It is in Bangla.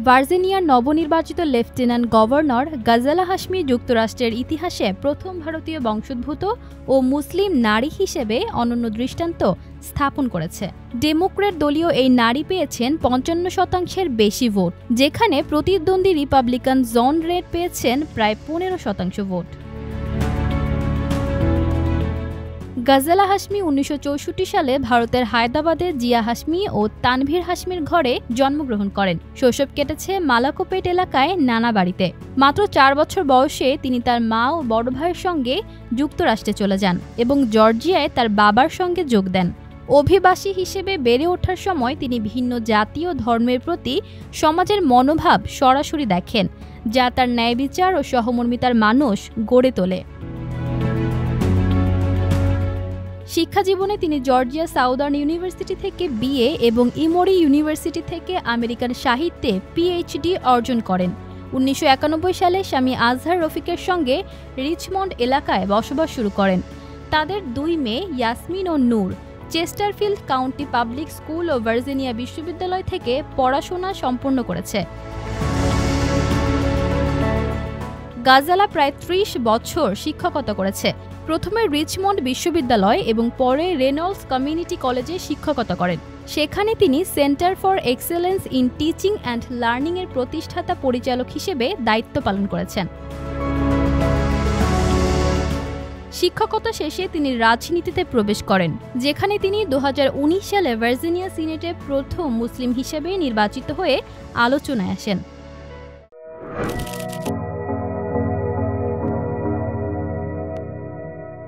ভার্জিনিয়ার নবনির্বাচিত লেফটেন্যান্ট গভর্নর গাজালা হাশমি যুক্তরাষ্ট্রের ইতিহাসে প্রথম ভারতীয় বংশোদ্ভূত ও মুসলিম নারী হিসেবে অনন্য দৃষ্টান্ত স্থাপন করেছে। ডেমোক্র্যাট দলীয় এই নারী পেয়েছেন ৫৫% বেশি ভোট, যেখানে প্রতিদ্বন্দ্বী রিপাবলিকান জন রেড পেয়েছেন প্রায় ১৫% ভোট। গাজালা হাশমি ১৯৬৪ সালে ভারতের হায়দ্রাবাদে জিয়া হাশমি ও তানভীর হাশমির ঘরে জন্মগ্রহণ করেন। শৈশব কেটেছে মালাকোপেট এলাকায় নানা বাড়িতে। মাত্র ৪ বছর বয়সে তিনি তার মা ও বড় ভাইয়ের সঙ্গে যুক্তরাষ্ট্রে চলে যান এবং জর্জিয়ায় তার বাবার সঙ্গে যোগ দেন। অভিবাসী হিসেবে বেড়ে ওঠার সময় তিনি ভিন্ন জাতি ও ধর্মের প্রতি সমাজের মনোভাব সরাসরি দেখেন, যা তার ন্যায়বিচার ও সহমর্মিতার মানুষ গড়ে তোলে। শিক্ষাজীবনে তিনি জর্জিয়া সাউদার্ন ইউনিভার্সিটি থেকে বিএ এবং ইমোরি ইউনিভার্সিটি থেকে আমেরিকান সাহিত্যে পিএইচডি অর্জন করেন। ১৯৯১ সালে স্বামী আজহার রফিকের সঙ্গে রিচমন্ড এলাকায় বসবাস শুরু করেন। তাদের ২ মেয়ে ইয়াসমিন ও নূর চেস্টারফিল্ড কাউন্টি পাবলিক স্কুল ও ভার্জিনিয়া বিশ্ববিদ্যালয় থেকে পড়াশোনা সম্পন্ন করেছে। গাজালা প্রায় ৩০ বছর শিক্ষকতা করেছে। প্রথমে রিচমন্ড বিশ্ববিদ্যালয় এবং পরে রেনল্ডস কমিউনিটি কলেজে শিক্ষকতা করেন। সেখানে তিনি centre for excellence in teaching and learning এর প্রতিষ্ঠাতা পরিচালক হিসেবে দায়িত্ব পালন করেছেন। শিক্ষকতা শেষে তিনি রাজনীতিতে প্রবেশ করেন, যেখানে তিনি ২০১৯ সালে ভার্জিনিয়া সিনেটে প্রথম মুসলিম হিসেবে নির্বাচিত হয়ে আলোচনায় আসেন।